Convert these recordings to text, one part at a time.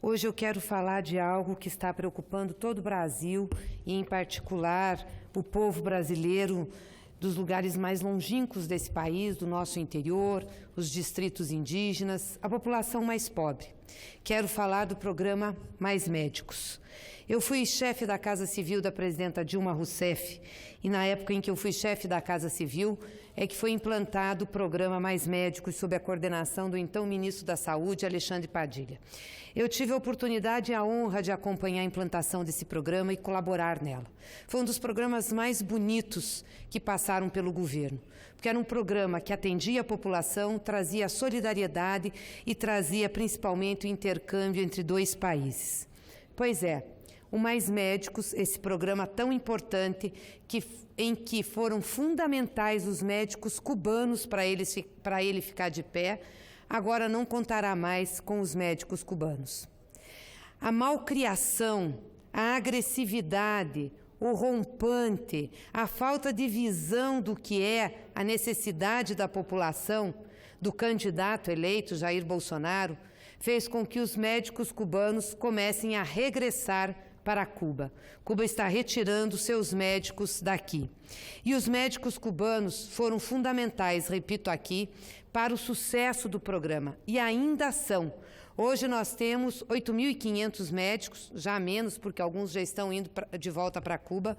Hoje eu quero falar de algo que está preocupando todo o Brasil e, em particular, o povo brasileiro dos lugares mais longínquos desse país, do nosso interior, os distritos indígenas, a população mais pobre. Quero falar do programa Mais Médicos. Eu fui chefe da Casa Civil da presidenta Dilma Rousseff e, na época em que eu fui chefe da Casa Civil, é que foi implantado o programa Mais Médicos sob a coordenação do então ministro da Saúde, Alexandre Padilha. Eu tive a oportunidade e a honra de acompanhar a implantação desse programa e colaborar nela. Foi um dos programas mais bonitos que passaram pelo governo, porque era um programa que atendia a população, trazia solidariedade e trazia principalmente o intercâmbio entre dois países. Pois é, o Mais Médicos, esse programa tão importante em que foram fundamentais os médicos cubanos para ele ficar de pé, agora não contará mais com os médicos cubanos. A malcriação, a agressividade, o rompante, a falta de visão do que é a necessidade da população, do candidato eleito Jair Bolsonaro, fez com que os médicos cubanos comecem a regressar para Cuba. Cuba está retirando seus médicos daqui. E os médicos cubanos foram fundamentais, repito aqui, para o sucesso do programa. E ainda são. Hoje nós temos 8.500 médicos, já menos, porque alguns já estão indo de volta para Cuba,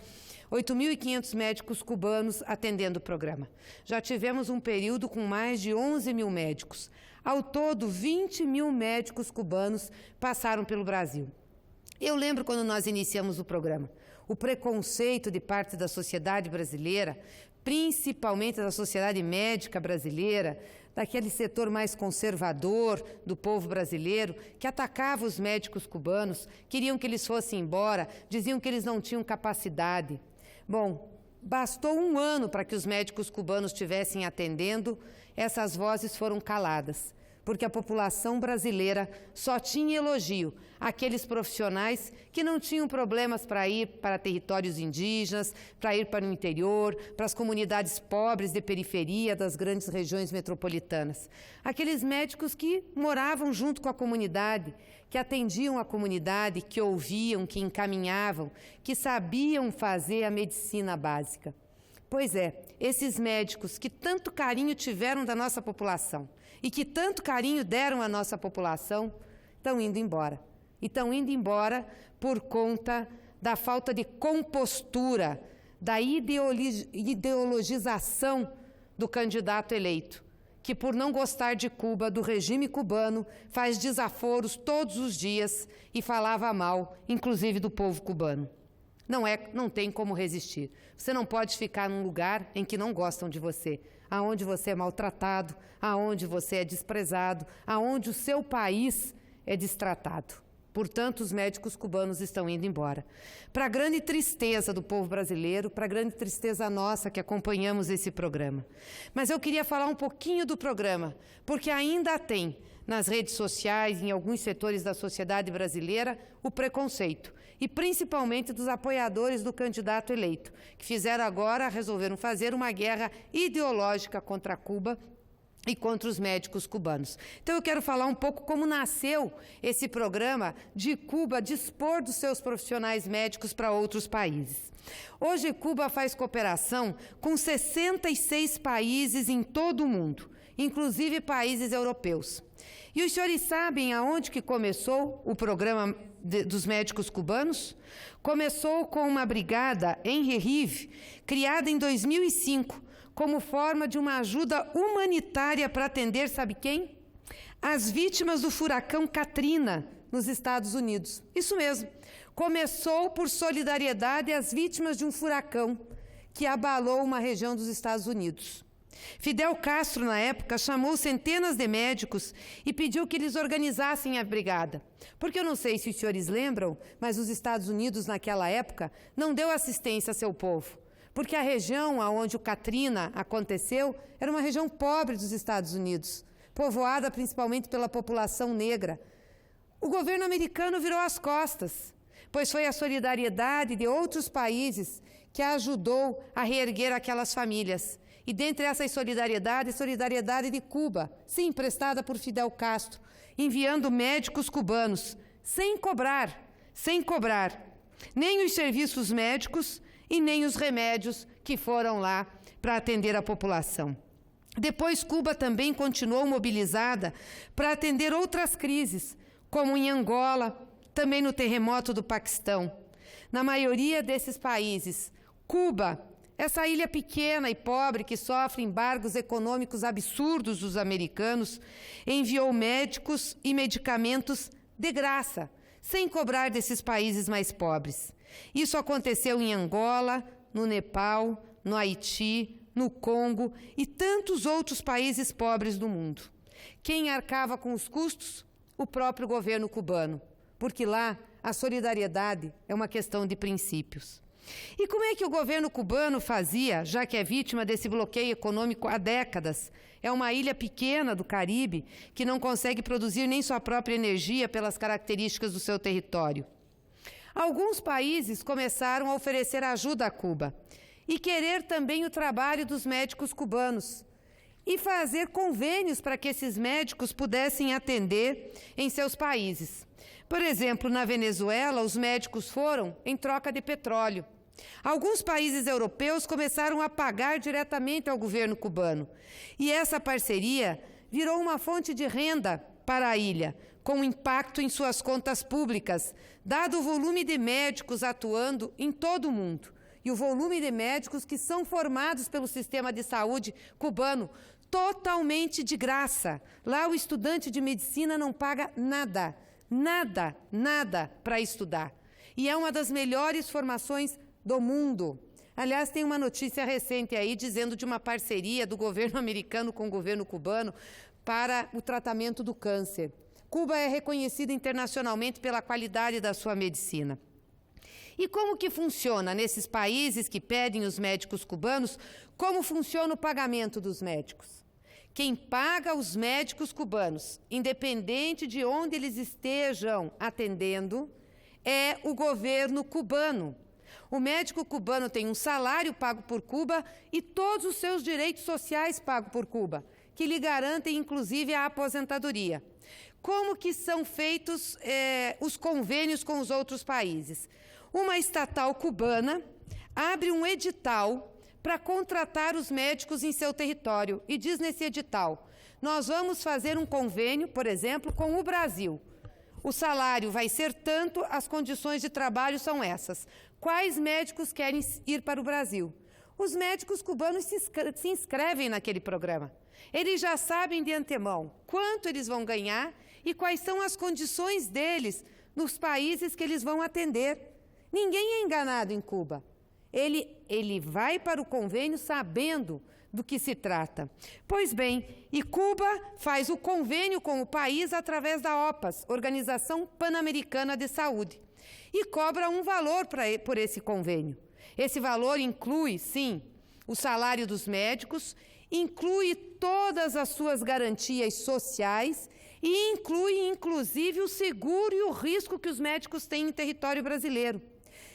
8.500 médicos cubanos atendendo o programa. Já tivemos um período com mais de 11.000 médicos. Ao todo, 20.000 médicos cubanos passaram pelo Brasil. Eu lembro quando nós iniciamos o programa, o preconceito de parte da sociedade brasileira, principalmente da sociedade médica brasileira, daquele setor mais conservador do povo brasileiro, que atacava os médicos cubanos, queriam que eles fossem embora, diziam que eles não tinham capacidade. Bom, bastou um ano para que os médicos cubanos estivessem atendendo, essas vozes foram caladas, porque a população brasileira só tinha elogio àqueles profissionais que não tinham problemas para ir para territórios indígenas, para ir para o interior, para as comunidades pobres de periferia das grandes regiões metropolitanas. Aqueles médicos que moravam junto com a comunidade, que atendiam a comunidade, que ouviam, que encaminhavam, que sabiam fazer a medicina básica. Pois é, esses médicos que tanto carinho tiveram da nossa população e que tanto carinho deram à nossa população, estão indo embora. E estão indo embora por conta da falta de compostura, da ideologização do candidato eleito, que por não gostar de Cuba, do regime cubano, faz desaforos todos os dias e falava mal, inclusive do povo cubano. Não tem como resistir. Você não pode ficar num lugar em que não gostam de você, aonde você é maltratado, aonde você é desprezado, aonde o seu país é destratado. Portanto, os médicos cubanos estão indo embora. Para a grande tristeza do povo brasileiro, para a grande tristeza nossa que acompanhamos esse programa. Mas eu queria falar um pouquinho do programa, porque ainda tem nas redes sociais, em alguns setores da sociedade brasileira, o preconceito. E principalmente dos apoiadores do candidato eleito, que resolveram fazer uma guerra ideológica contra Cuba e contra os médicos cubanos. Então eu quero falar um pouco como nasceu esse programa de Cuba dispor dos seus profissionais médicos para outros países. Hoje Cuba faz cooperação com 66 países em todo o mundo, inclusive países europeus. E os senhores sabem aonde que começou o programa dos médicos cubanos? Começou com uma brigada em Recife, criada em 2005, como forma de uma ajuda humanitária para atender, sabe quem? As vítimas do furacão Katrina, nos Estados Unidos. Isso mesmo. Começou por solidariedade às vítimas de um furacão que abalou uma região dos Estados Unidos. Fidel Castro, na época, chamou centenas de médicos e pediu que eles organizassem a brigada. Porque eu não sei se os senhores lembram, mas os Estados Unidos, naquela época, não deu assistência a seu povo. Porque a região onde o Katrina aconteceu era uma região pobre dos Estados Unidos, povoada principalmente pela população negra. O governo americano virou as costas, pois foi a solidariedade de outros países que ajudou a reerguer aquelas famílias. E dentre essas solidariedades, solidariedade de Cuba, sim, emprestada por Fidel Castro, enviando médicos cubanos, sem cobrar, nem os serviços médicos e nem os remédios que foram lá para atender a população. Depois, Cuba também continuou mobilizada para atender outras crises, como em Angola, também no terremoto do Paquistão. Na maioria desses países, Cuba, essa ilha pequena e pobre que sofre embargos econômicos absurdos dos americanos, enviou médicos e medicamentos de graça, sem cobrar desses países mais pobres. Isso aconteceu em Angola, no Nepal, no Haiti, no Congo e tantos outros países pobres do mundo. Quem arcava com os custos? O próprio governo cubano, porque lá a solidariedade é uma questão de princípios. E como é que o governo cubano fazia, já que é vítima desse bloqueio econômico há décadas? É uma ilha pequena do Caribe que não consegue produzir nem sua própria energia pelas características do seu território. Alguns países começaram a oferecer ajuda a Cuba e querer também o trabalho dos médicos cubanos e fazer convênios para que esses médicos pudessem atender em seus países. Por exemplo, na Venezuela, os médicos foram em troca de petróleo. Alguns países europeus começaram a pagar diretamente ao governo cubano. E essa parceria virou uma fonte de renda para a ilha, com impacto em suas contas públicas, dado o volume de médicos atuando em todo o mundo. E o volume de médicos que são formados pelo sistema de saúde cubano, totalmente de graça. Lá o estudante de medicina não paga nada para estudar. E é uma das melhores formações do mundo. Aliás, tem uma notícia recente aí dizendo de uma parceria do governo americano com o governo cubano para o tratamento do câncer. Cuba é reconhecida internacionalmente pela qualidade da sua medicina. E como que funciona nesses países que pedem os médicos cubanos, como funciona o pagamento dos médicos? Quem paga os médicos cubanos, independente de onde eles estejam atendendo, é o governo cubano. O médico cubano tem um salário pago por Cuba e todos os seus direitos sociais pagos por Cuba, que lhe garantem, inclusive, a aposentadoria. Como que são feitos os convênios com os outros países? Uma estatal cubana abre um edital para contratar os médicos em seu território e diz nesse edital, nós vamos fazer um convênio, por exemplo, com o Brasil. O salário vai ser tanto, as condições de trabalho são essas. Quais médicos querem ir para o Brasil? Os médicos cubanos se inscrevem naquele programa. Eles já sabem de antemão quanto eles vão ganhar e quais são as condições deles nos países que eles vão atender. Ninguém é enganado em Cuba. Ele vai para o convênio sabendo do que se trata. Pois bem, e Cuba faz o convênio com o país através da OPAS, Organização Pan-Americana de Saúde, e cobra um valor por esse convênio. Esse valor inclui, sim, o salário dos médicos, inclui todas as suas garantias sociais e inclui, inclusive, o seguro e o risco que os médicos têm em território brasileiro.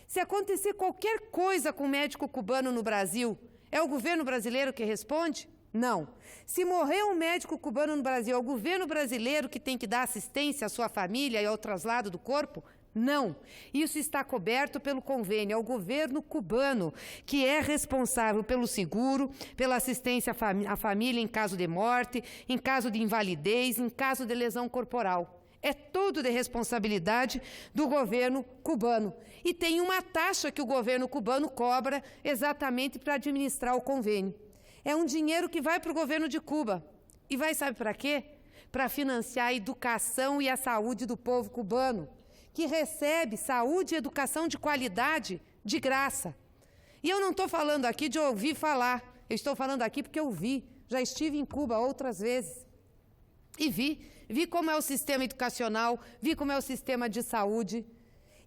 Se acontecer qualquer coisa com o médico cubano no Brasil, é o governo brasileiro que responde? Não. Se morrer um médico cubano no Brasil, é o governo brasileiro que tem que dar assistência à sua família e ao traslado do corpo? Não. Isso está coberto pelo convênio. É o governo cubano que é responsável pelo seguro, pela assistência à família em caso de morte, em caso de invalidez, em caso de lesão corporal. É tudo de responsabilidade do governo cubano. E tem uma taxa que o governo cubano cobra exatamente para administrar o convênio. É um dinheiro que vai para o governo de Cuba. E vai, sabe para quê? Para financiar a educação e a saúde do povo cubano, que recebe saúde e educação de qualidade de graça. E eu não estou falando aqui de ouvir falar. Eu estou falando aqui porque eu vi. Já estive em Cuba outras vezes. E vi como é o sistema educacional, vi como é o sistema de saúde.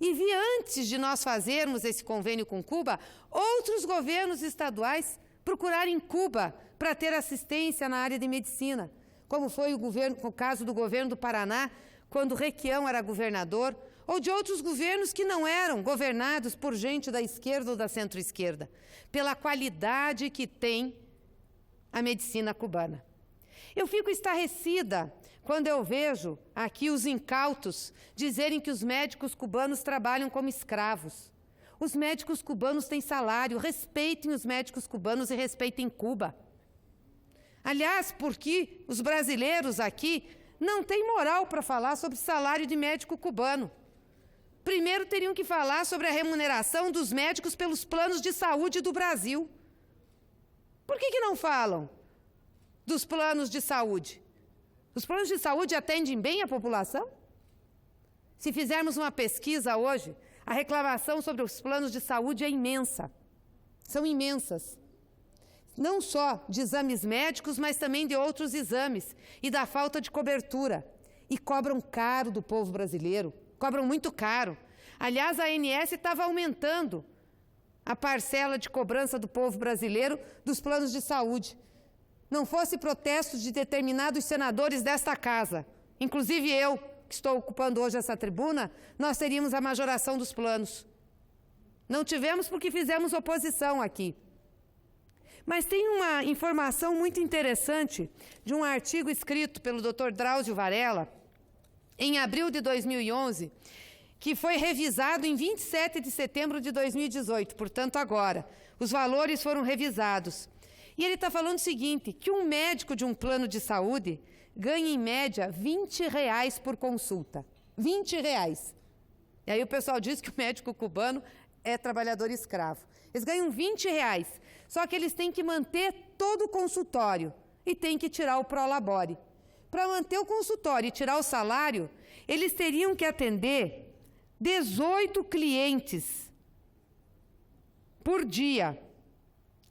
E vi antes de nós fazermos esse convênio com Cuba, outros governos estaduais procurarem Cuba para ter assistência na área de medicina, como foi o caso do governo do Paraná, quando Requião era governador, ou de outros governos que não eram governados por gente da esquerda ou da centro-esquerda, pela qualidade que tem a medicina cubana. Eu fico estarrecida quando eu vejo aqui os incautos dizerem que os médicos cubanos trabalham como escravos. Os médicos cubanos têm salário, respeitem os médicos cubanos e respeitem Cuba. Aliás, porque os brasileiros aqui não têm moral para falar sobre salário de médico cubano. Primeiro teriam que falar sobre a remuneração dos médicos pelos planos de saúde do Brasil. Por que não falam dos planos de saúde? Os planos de saúde atendem bem a população? Se fizermos uma pesquisa hoje, a reclamação sobre os planos de saúde é imensa. São imensas. Não só de exames médicos, mas também de outros exames e da falta de cobertura. E cobram caro do povo brasileiro, cobram muito caro. Aliás, a ANS estava aumentando a parcela de cobrança do povo brasileiro dos planos de saúde. Não fosse protesto de determinados senadores desta casa, inclusive eu, que estou ocupando hoje essa tribuna, nós teríamos a majoração dos planos. Não tivemos porque fizemos oposição aqui. Mas tem uma informação muito interessante de um artigo escrito pelo Dr. Drauzio Varela, em abril de 2011, que foi revisado em 27 de setembro de 2018, portanto agora. Os valores foram revisados. E ele está falando o seguinte, que um médico de um plano de saúde ganha em média R$20 por consulta. R$20. E aí o pessoal diz que o médico cubano é trabalhador escravo. Eles ganham R$20, só que eles têm que manter todo o consultório e têm que tirar o prolabore. Para manter o consultório e tirar o salário, eles teriam que atender 18 clientes por dia.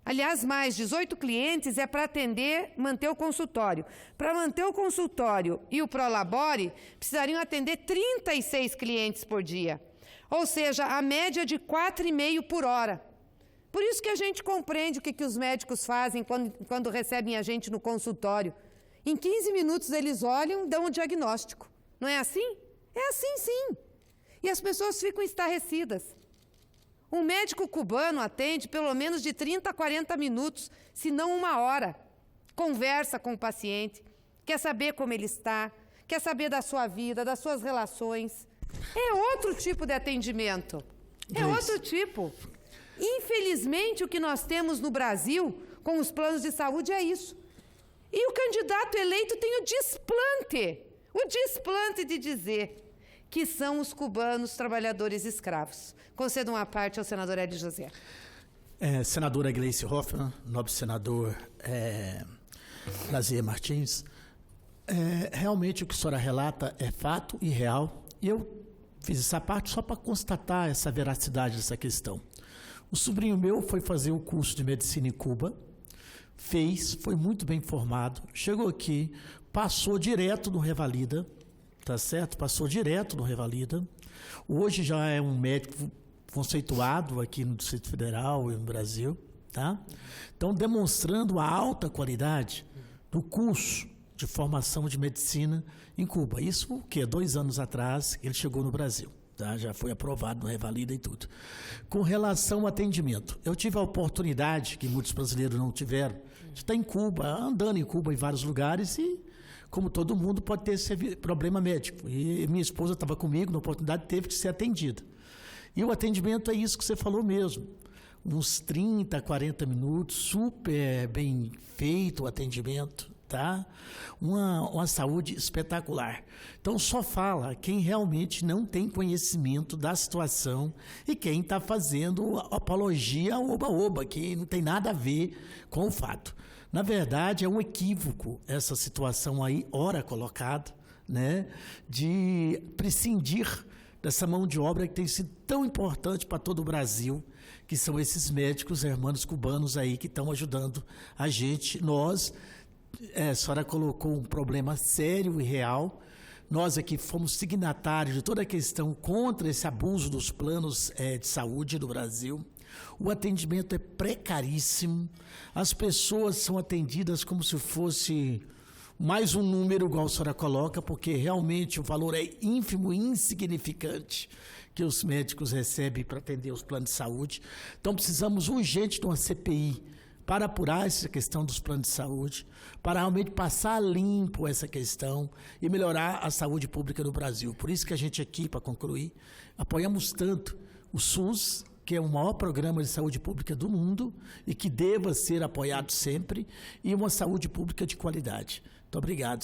Aliás, mais 18 clientes é para atender, manter o consultório. Para manter o consultório e o prolabore, precisariam atender 36 clientes por dia. Ou seja, a média de 4,5 por hora. Por isso que a gente compreende o que os médicos fazem quando recebem a gente no consultório. Em 15 minutos eles olham e dão um diagnóstico. Não é assim? É assim, sim. E as pessoas ficam estarrecidas. Um médico cubano atende pelo menos de 30 a 40 minutos, se não 1 hora. Conversa com o paciente, quer saber como ele está, quer saber da sua vida, das suas relações. É outro tipo de atendimento. É outro tipo. Infelizmente, o que nós temos no Brasil com os planos de saúde é isso. E o candidato eleito tem o desplante de dizer que são os cubanos trabalhadores escravos. Concedo uma parte ao senador Hélio José. Senadora Gleice Hoffmann, nobre senador Lazier Martins, realmente o que a senhora relata é fato e real, e eu fiz essa parte só para constatar essa veracidade dessa questão. O sobrinho meu foi fazer o curso de medicina em Cuba, foi muito bem formado, chegou aqui, passou direto no Revalida, tá certo? Passou direto no Revalida. Hoje já é um médico conceituado aqui no Distrito Federal e no Brasil, tá? Então, demonstrando a alta qualidade do curso de formação de medicina em Cuba. Isso, o quê? 2 anos atrás, ele chegou no Brasil, tá? Já foi aprovado no Revalida e tudo. Com relação ao atendimento, eu tive a oportunidade, que muitos brasileiros não tiveram, de estar em Cuba, andando em Cuba em vários lugares e, como todo mundo, pode ter esse problema médico. E minha esposa estava comigo, na oportunidade, teve que ser atendida. E o atendimento é isso que você falou mesmo. Uns 30, 40 minutos, super bem feito o atendimento, tá? Uma saúde espetacular. Então, só fala quem realmente não tem conhecimento da situação e quem está fazendo apologia ao oba-oba, que não tem nada a ver com o fato. Na verdade, é um equívoco essa situação aí, ora colocada, né, de prescindir dessa mão de obra que tem sido tão importante para todo o Brasil, que são esses médicos hermanos cubanos aí que estão ajudando a gente. Nós, a senhora colocou um problema sério e real. Nós aqui fomos signatários de toda a questão contra esse abuso dos planos de saúde no Brasil. O atendimento é precaríssimo, as pessoas são atendidas como se fosse mais um número, igual a senhora coloca, porque realmente o valor é ínfimo e insignificante que os médicos recebem para atender os planos de saúde. Então, precisamos urgente de uma CPI para apurar essa questão dos planos de saúde, para realmente passar limpo essa questão e melhorar a saúde pública no Brasil. Por isso que a gente aqui, para concluir, apoiamos tanto o SUS, que é o maior programa de saúde pública do mundo e que deva ser apoiado sempre, e uma saúde pública de qualidade. Muito obrigado,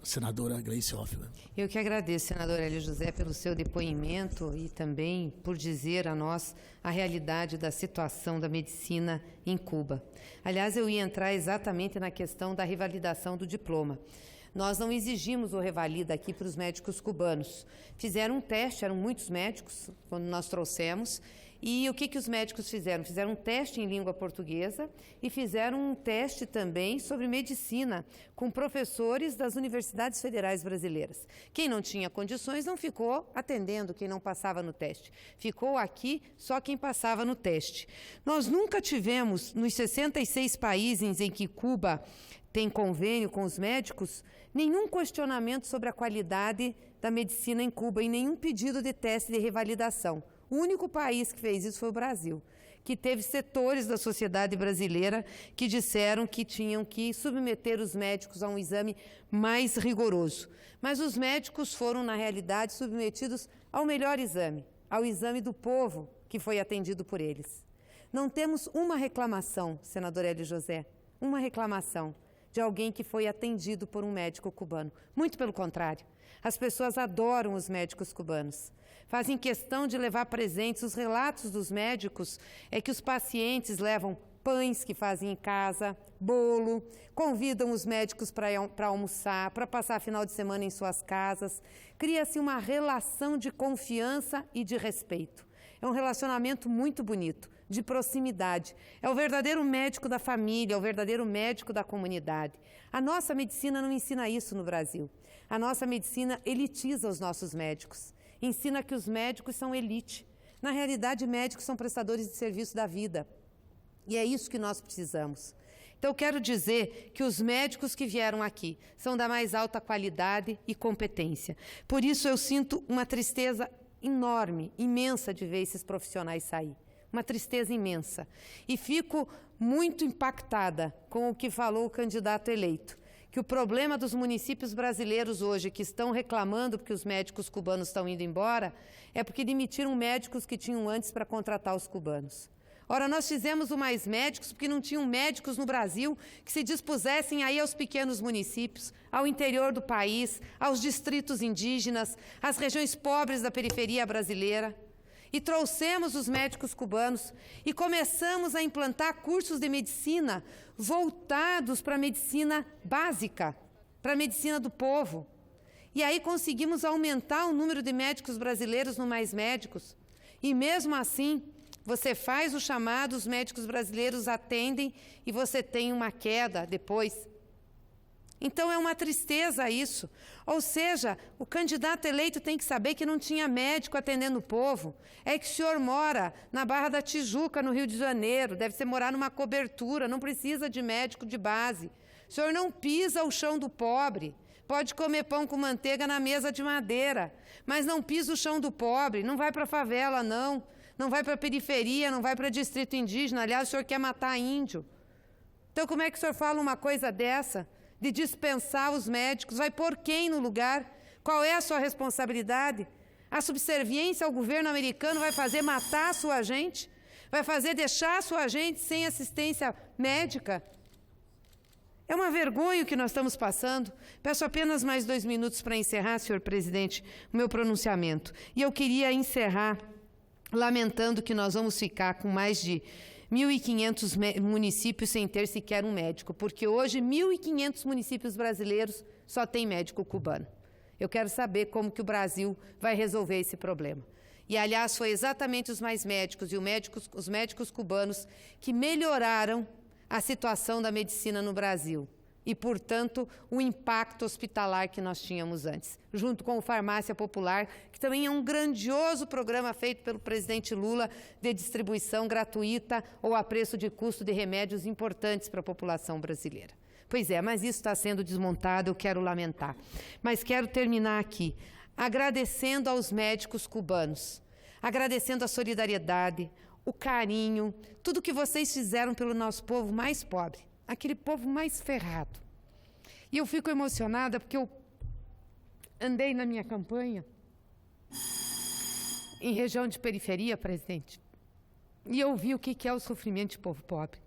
senadora Gleice Hoffmann. Eu que agradeço, senador Hélio José, pelo seu depoimento e também por dizer a nós a realidade da situação da medicina em Cuba. Aliás, eu ia entrar exatamente na questão da revalidação do diploma. Nós não exigimos o revalida aqui para os médicos cubanos. Fizeram um teste, eram muitos médicos, quando nós trouxemos. E o que os médicos fizeram? Fizeram um teste em língua portuguesa e fizeram um teste também sobre medicina com professores das universidades federais brasileiras. Quem não tinha condições não ficou atendendo quem não passava no teste. Ficou aqui só quem passava no teste. Nós nunca tivemos, nos 66 países em que Cuba tem convênio com os médicos, nenhum questionamento sobre a qualidade da medicina em Cuba e nenhum pedido de teste de revalidação. O único país que fez isso foi o Brasil, que teve setores da sociedade brasileira que disseram que tinham que submeter os médicos a um exame mais rigoroso. Mas os médicos foram, na realidade, submetidos ao melhor exame, ao exame do povo que foi atendido por eles. Não temos uma reclamação, senador Hélio José, uma reclamação de alguém que foi atendido por um médico cubano. Muito pelo contrário, as pessoas adoram os médicos cubanos. Fazem questão de levar presentes. Os relatos dos médicos é que os pacientes levam pães que fazem em casa, bolo, convidam os médicos para almoçar, para passar final de semana em suas casas. Cria-se uma relação de confiança e de respeito. É um relacionamento muito bonito, de proximidade. É o verdadeiro médico da família, é o verdadeiro médico da comunidade. A nossa medicina não ensina isso no Brasil. A nossa medicina elitiza os nossos médicos. Ensina que os médicos são elite. Na realidade, médicos são prestadores de serviço da vida. E é isso que nós precisamos. Então, eu quero dizer que os médicos que vieram aqui são da mais alta qualidade e competência. Por isso, eu sinto uma tristeza enorme, imensa de ver esses profissionais sair. Uma tristeza imensa. E fico muito impactada com o que falou o candidato eleito, que o problema dos municípios brasileiros hoje que estão reclamando porque os médicos cubanos estão indo embora é porque demitiram médicos que tinham antes para contratar os cubanos. Ora, nós fizemos o Mais Médicos porque não tinham médicos no Brasil que se dispusessem a ir aos pequenos municípios, ao interior do país, aos distritos indígenas, às regiões pobres da periferia brasileira. E trouxemos os médicos cubanos e começamos a implantar cursos de medicina voltados para a medicina básica, para a medicina do povo. E aí conseguimos aumentar o número de médicos brasileiros no Mais Médicos. E mesmo assim, você faz o chamado, os médicos brasileiros atendem e você tem uma queda depois. Então, é uma tristeza isso. Ou seja, o candidato eleito tem que saber que não tinha médico atendendo o povo. É que o senhor mora na Barra da Tijuca, no Rio de Janeiro, deve ser morar numa cobertura, não precisa de médico de base. O senhor não pisa o chão do pobre. Pode comer pão com manteiga na mesa de madeira, mas não pisa o chão do pobre, não vai para a favela, não. Não vai para a periferia, não vai para distrito indígena. Aliás, o senhor quer matar índio. Então, como é que o senhor fala uma coisa dessa? De dispensar os médicos, vai pôr quem no lugar? Qual é a sua responsabilidade? A subserviência ao governo americano vai fazer matar a sua gente? Vai fazer deixar a sua gente sem assistência médica? É uma vergonha o que nós estamos passando. Peço apenas mais 2 minutos para encerrar, senhor presidente, o meu pronunciamento. E eu queria encerrar lamentando que nós vamos ficar com mais de 1.500 municípios sem ter sequer um médico, porque hoje 1.500 municípios brasileiros só têm médico cubano. Eu quero saber como que o Brasil vai resolver esse problema. E, aliás, foi exatamente os Mais Médicos e os médicos cubanos que melhoraram a situação da medicina no Brasil e, portanto, o impacto hospitalar que nós tínhamos antes, junto com o Farmácia Popular, que também é um grandioso programa feito pelo presidente Lula de distribuição gratuita ou a preço de custo de remédios importantes para a população brasileira. Pois é, mas isso está sendo desmontado, eu quero lamentar. Mas quero terminar aqui agradecendo aos médicos cubanos, agradecendo a solidariedade, o carinho, tudo que vocês fizeram pelo nosso povo mais pobre, aquele povo mais ferrado. E eu fico emocionada porque eu andei na minha campanha em região de periferia, presidente, e eu vi o que é o sofrimento de povo pobre.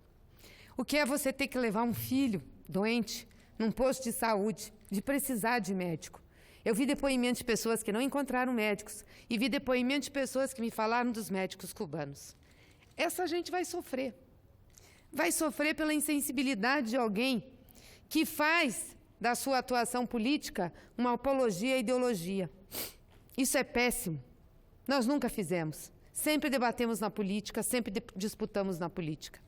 O que é você ter que levar um filho doente num posto de saúde, de precisar de médico. Eu vi depoimentos de pessoas que não encontraram médicos e vi depoimentos de pessoas que me falaram dos médicos cubanos. Essa gente vai sofrer. Vai sofrer pela insensibilidade de alguém que faz da sua atuação política uma apologia à ideologia. Isso é péssimo. Nós nunca fizemos. Sempre debatemos na política, sempre disputamos na política.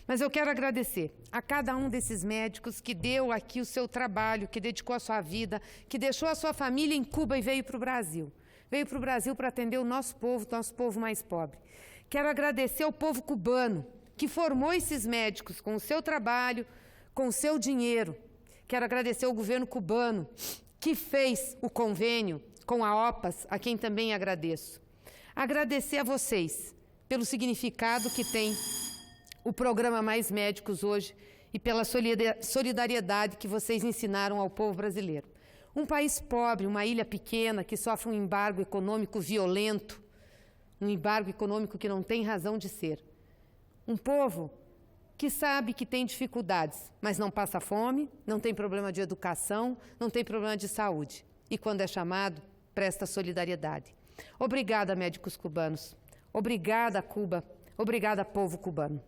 Mas eu quero agradecer a cada um desses médicos que deu aqui o seu trabalho, que dedicou a sua vida, que deixou a sua família em Cuba e veio para o Brasil. Veio para o Brasil para atender o nosso povo mais pobre. Quero agradecer ao povo cubano, que formou esses médicos com o seu trabalho, com o seu dinheiro. Quero agradecer ao governo cubano, que fez o convênio com a OPAS, a quem também agradeço. Agradecer a vocês pelo significado que tem o programa Mais Médicos hoje e pela solidariedade que vocês ensinaram ao povo brasileiro. Um país pobre, uma ilha pequena que sofre um embargo econômico violento, um embargo econômico que não tem razão de ser. Um povo que sabe que tem dificuldades, mas não passa fome, não tem problema de educação, não tem problema de saúde. E quando é chamado, presta solidariedade. Obrigada, médicos cubanos. Obrigada, Cuba. Obrigada, povo cubano.